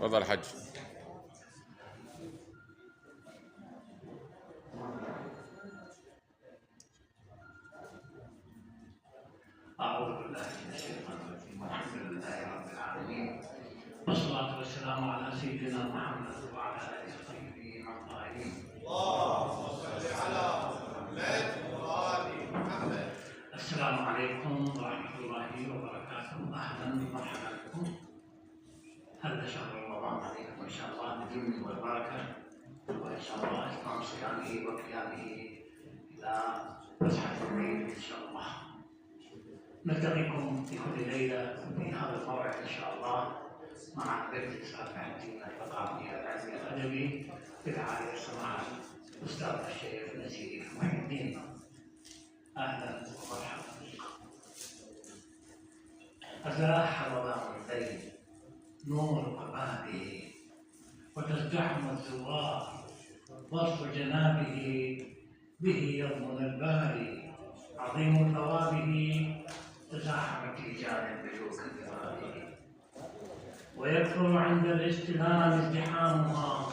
تفضل حج. أعوذ بالله من الشيطان الرجيم، الحمد لله رب العالمين، والصلاة والسلام على سيدنا محمد وعلى آله الطيبين الطاهرين. اللهم صل على محمد وآل محمد. السلام عليكم ورحمة الله وبركاته، أهلا ومرحبا بكم. هذا شهر رمضان عليكم إن شاء الله باليمن والبركة، وإن شاء الله إتمام صيامه وقيامه إلى مسحة الليل إن شاء الله. نلتقيكم في كل ليلة في هذا الموعد إن شاء الله مع مجلس الدين الثقافي العلمي الأدبي برعاية سماحة الأستاذ الشيخ نزيه محي الدين. أهلا ومرحبا بكم. أزاح رمضان الليل نور قبابه وتزدحم الزوار، وصف جنابه به يضمن الباري، عظيم ثوابه تزاحمت رجال الملوك ببابه، ويكثر عند الاستلام ازدحامها،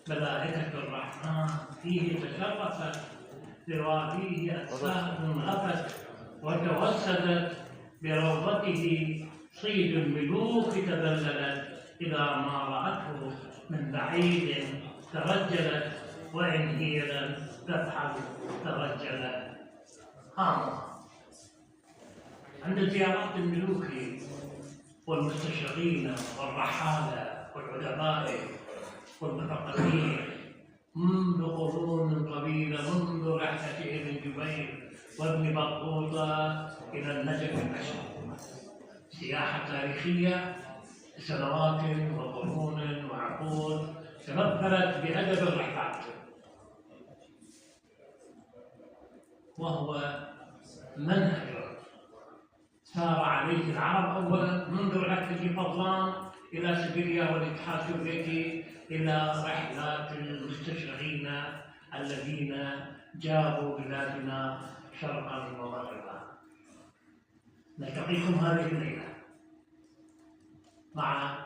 ملائكة الرحمن فيه تشرفت، بوابيه أجساد غفت وتوسدت، بروضته صيد الملوك تذللت، إذا ما رأته من بعيد ترجلت، وإن هيلا تفحل ترجلت. هامها عند زيارات الملوك والمستشرقين والرحالة والعلماء والمثقفين منذ قرون طويلة، منذ رحلة ابن جبير وابن بطوطة إلى النجف الأشرف، سياحة تاريخية لسنوات وقرون وعقود تمثلت بأدب الرحلات، وهو منهج سار عليه العرب أولا منذ رحلة فضلان إلى سيبيريا والاتحاد السوفيتي، إلى رحلات المستشرقين الذين جابوا بلادنا شرقا ومغربا. نلتقيكم هذه الليلة مع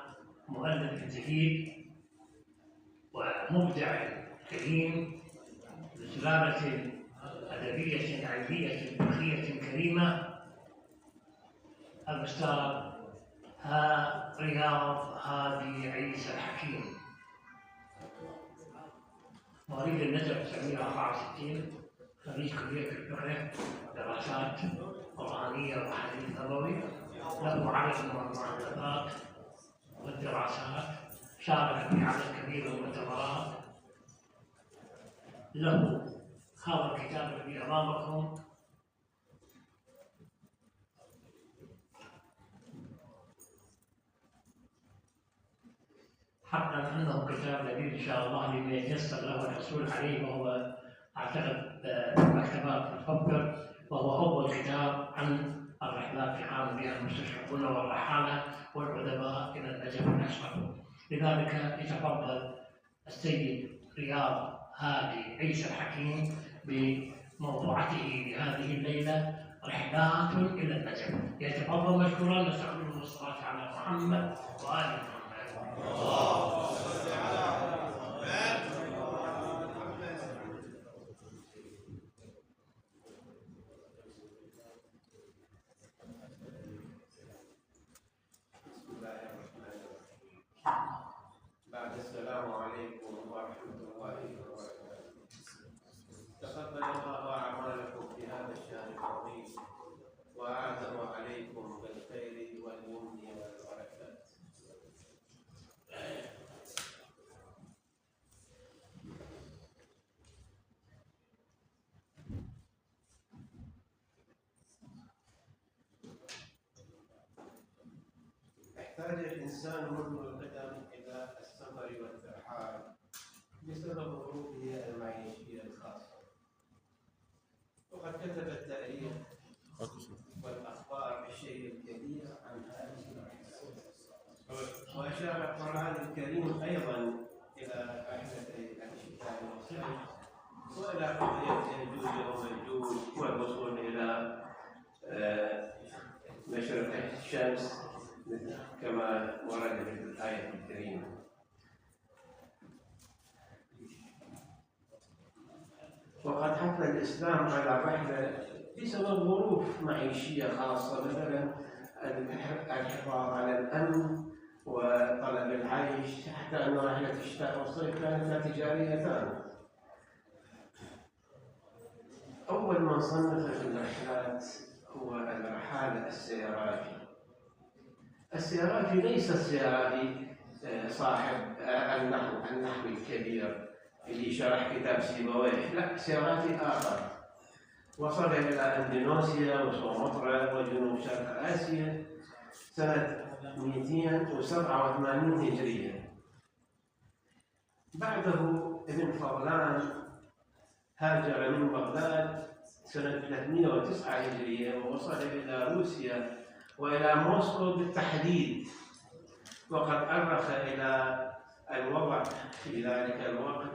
مؤلف جديد ومبدع كريم بسلالة أدبية علمية فخرية كريمة، الأستاذ رياض هادي عيسى الحكيم، مواليد النجف 1964، خريج كلية الفقه، دراسات قرآنية وحديث نبوي، له عدد من المؤلفات والدراسات، شارك في عدد كبير من المؤتمرات، له هذا الكتاب الذي أمامكم حقا انه كتاب لذيذ ان شاء الله لمن يتيسر له الحصول عليه، وهو اعتقد مكتبات الفكر، وهو اول كتاب عن الرحلات يقام بها المستشرقون والرحاله والعلماء الى النجف الاشرف. لذلك يتفضل السيد رياض هادي عيسى الحكيم بموضوعته لهذه الليله رحلات الى النجف. يتفضل مشكورا، نسال الله الصلاه على محمد وال محمد. اللهم صل على محمد. بسم الله الرحمن الرحيم. بعد السلام عليكم ورحمة الله وبركاته. تقبل الله أعمالكم في هذا الشهر العظيم، وأعظم عليكم بالخير واليمن والبركات. يحتاج الإنسان منذ القدم إلى السفر والترحال بسبب ظروفه المعيشية الخاصة، وقد كتب التاريخ والأخبار بالشيء الكثير عن هذه الرحلة، وأشار القرآن الكريم أيضا إلى رحلتي الشتاء والصيف، وإلى قضية يأجوج ومأجوج والوصول إلى مشرق الشمس كما ورد في الآية الكريمة. وقد حث الإسلام على الرحلة بسبب ظروف معيشية خاصة، مثلا الحفاظ على الأمن وطلب العيش، حتى أن رحلة الشتاء والصيف كانتا تجاريتان. أول من صنف في الرحلات هو الرحالة السيرافي. السيرافي ليس السيرافي صاحب النحو الكبير اللي شرح كتاب سيبويه، لا، سيرافي آخر وصل إلى أندونيسيا وسومطرة وجنوب شرق آسيا سنة 287 هجرية. بعده ابن فضلان هاجر من بغداد سنة 309 هجرية ووصل إلى روسيا وإلى موسكو بالتحديد، وقد أرخ إلى الوضع في ذلك الوقت،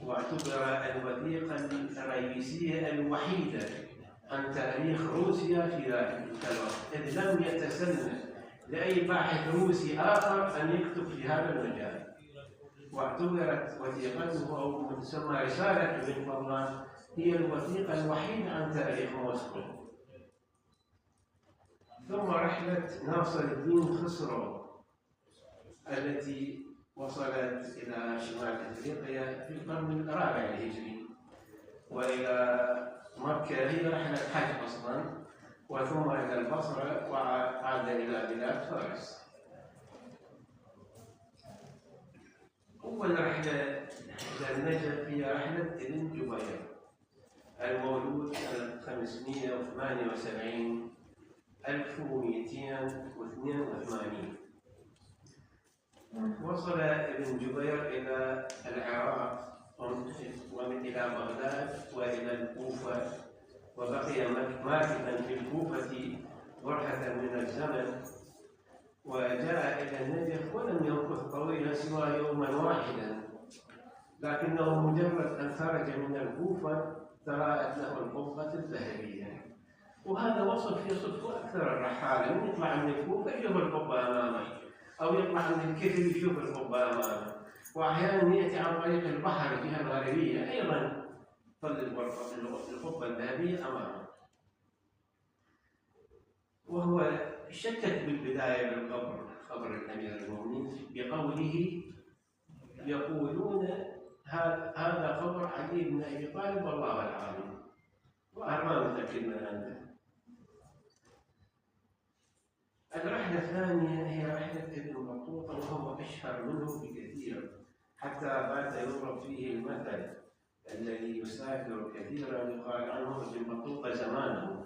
واعتبر الوثيقة الرئيسية الوحيدة عن تاريخ روسيا في ذلك الوقت، إذ لم يتسنى لأي باحث روسي آخر أن يكتب في هذا المجال. واعتبرت وثيقته أو ما تسمى رسالة ابن فضلان هي الوثيقة الوحيدة عن تاريخ موسكو. ثم رحلة ناصر الدين خسرو التي وصلت إلى شمال أفريقيا في القرن الرابع الهجري وإلى مكة، هي رحلة حج أصلا، وثم إلى البصرة وعاد إلى بلاد فارس. أول رحلة إلى النجف هي رحلة ابن جبير المولود سنة 578 1282. وصل ابن جبير إلى العراق ومن إلى بغداد وإلى الكوفة، وبقي ماكثا في الكوفة برهة من الزمن، وجاء إلى النجف ولم يمكث طويلا سوى يوما واحدا، لكنه مجرد أن خرج من الكوفة تراءت له القبة الذهبية. وهذا وصف يصف أكثر الرحالة، من يطلع من الكوفة يشوف القبة أمامه، أو يطلع من الكفر يشوف القبة أمامه، وأحيانا يأتي عن طريق البحر الجهة الغربية أيضا تظل القبة الذهبية أمامه. وهو شكك بالبداية بالقبر، قبر الأمير المؤمنين، بقوله يقولون هذا قبر علي بن أبي طالب والله العالم، وأنا ما متأكد من عنده. الرحلة الثانية هي رحلة ابن بطوطة، وهو أشهر منه بكثير، حتى بات يضرب فيه المثل الذي يسافر كثيرا يقال عنه ابن بطوطة زمانه.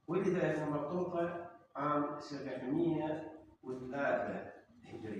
ولد ابن بطوطة عام 703 هجري.